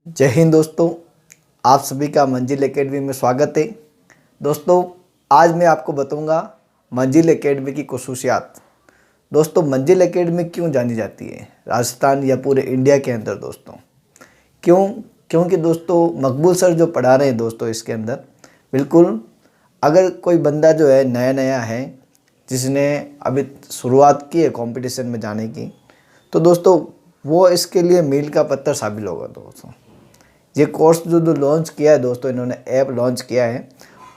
जय हिंद दोस्तों, आप सभी का मंजिल एकेडमी में स्वागत है। दोस्तों, आज मैं आपको बताऊंगा मंजिल एकेडमी की खसूसियात। दोस्तों, मंजिल एकेडमी क्यों जानी जाती है राजस्थान या पूरे इंडिया के अंदर दोस्तों? क्योंकि दोस्तों मकबूल सर जो पढ़ा रहे हैं दोस्तों इसके अंदर बिल्कुल, अगर कोई बंदा जो है नया नया है, जिसने अभी शुरुआत की है कंपटीशन में जाने की, तो दोस्तों वो इसके लिए मील का पत्थर साबित होगा दोस्तों। ये कोर्स जो लॉन्च किया है दोस्तों, इन्होंने ऐप लॉन्च किया है,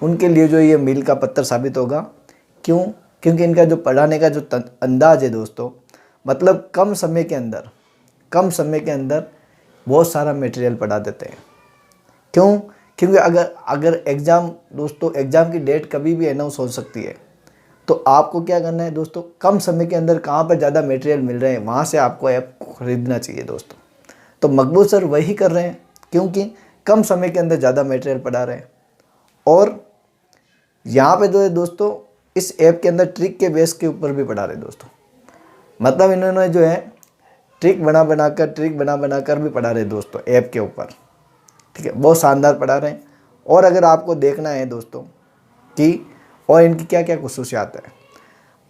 उनके लिए जो ये मील का पत्थर साबित होगा। क्योंकि इनका जो पढ़ाने का जो अंदाज है दोस्तों, मतलब कम समय के अंदर बहुत सारा मटेरियल पढ़ा देते हैं। क्योंकि अगर एग्ज़ाम की डेट कभी भी अनाउंस हो सकती है, तो आपको क्या करना है दोस्तों, कम समय के अंदर कहाँ पर ज़्यादा मटेरियल मिल रहे हैं वहाँ से आपको ऐप खरीदना चाहिए दोस्तों। तो मकबूल सर वही कर रहे हैं, क्योंकि कम समय के अंदर ज़्यादा मटेरियल पढ़ा रहे हैं। और यहाँ पे जो है दोस्तों, इस ऐप के अंदर ट्रिक के बेस के ऊपर भी पढ़ा रहे हैं दोस्तों। मतलब इन्होंने जो है ट्रिक बना बनाकर भी पढ़ा रहे हैं दोस्तों ऐप के ऊपर। ठीक है, बहुत शानदार पढ़ा रहे हैं। और अगर आपको देखना है दोस्तों कि और इनकी क्या क्या खसूसियात है,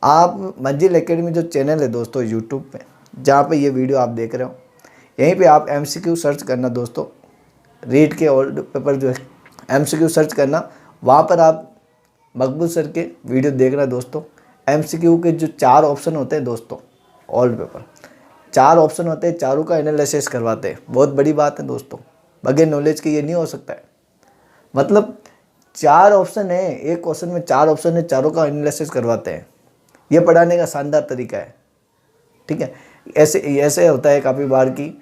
आप मंजिल एकेडमी जो चैनल है दोस्तों यूट्यूब पे, जहाँ पे ये वीडियो आप देख रहे हो, यहीं पे आप MCQ सर्च करना दोस्तों। रीड के ओल्ड पेपर जो है MCQ सर्च करना, वहाँ पर आप मकबूल सर के वीडियो देखना दोस्तों। MCQ के जो 4 ऑप्शन होते हैं दोस्तों, ओल्ड पेपर 4 ऑप्शन होते हैं, चारों का एनालिसिस करवाते हैं। बहुत बड़ी बात है दोस्तों, बगैर नॉलेज के ये नहीं हो सकता है। मतलब 4 ऑप्शन है, एक क्वेश्चन में 4 ऑप्शन है, चारों का एनालिसिस करवाते हैं। ये पढ़ाने का शानदार तरीका है। ठीक है, ऐसे होता है काफ़ी बार की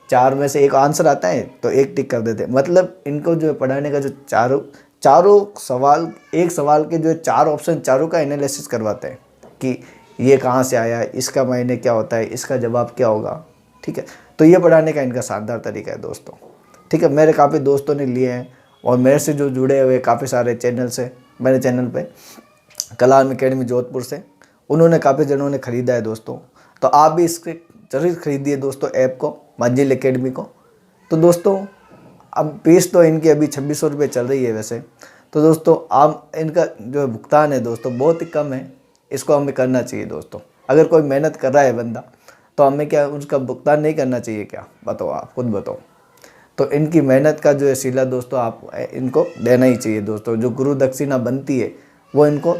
4 में से एक आंसर आता है तो एक टिक कर देते हैं। मतलब इनको जो है पढ़ाने का जो चारों सवाल, एक सवाल के जो है 4 ऑप्शन, चारों का एनालिसिस करवाते हैं कि ये कहाँ से आया, इसका मायने क्या होता है, इसका जवाब क्या होगा। ठीक है, तो ये पढ़ाने का इनका शानदार तरीका है दोस्तों। ठीक है, मेरे काफ़ी दोस्तों ने लिए हैं और मेरे से जो जुड़े हुए काफ़ी सारे चैनल से, मेरे चैनल पे कलाम एकेडमी जोधपुर से, उन्होंने काफ़ी जनों ने ख़रीदा है दोस्तों। तो आप भी इसके जरूर खरीदिए दोस्तों ऐप को, मंजिल एकेडमी को। तो दोस्तों अब फीस तो इनकी अभी 2600 रुपये चल रही है वैसे। तो दोस्तों आप इनका जो भुगतान है दोस्तों बहुत ही कम है, इसको हमें करना चाहिए दोस्तों। अगर कोई मेहनत कर रहा है बंदा, तो हमें क्या उसका भुगतान नहीं करना चाहिए क्या? बताओ, आप खुद बताओ। तो इनकी मेहनत का जो है सिला दोस्तों आप इनको देना ही चाहिए दोस्तों। जो गुरु दक्षिणा बनती है वो इनको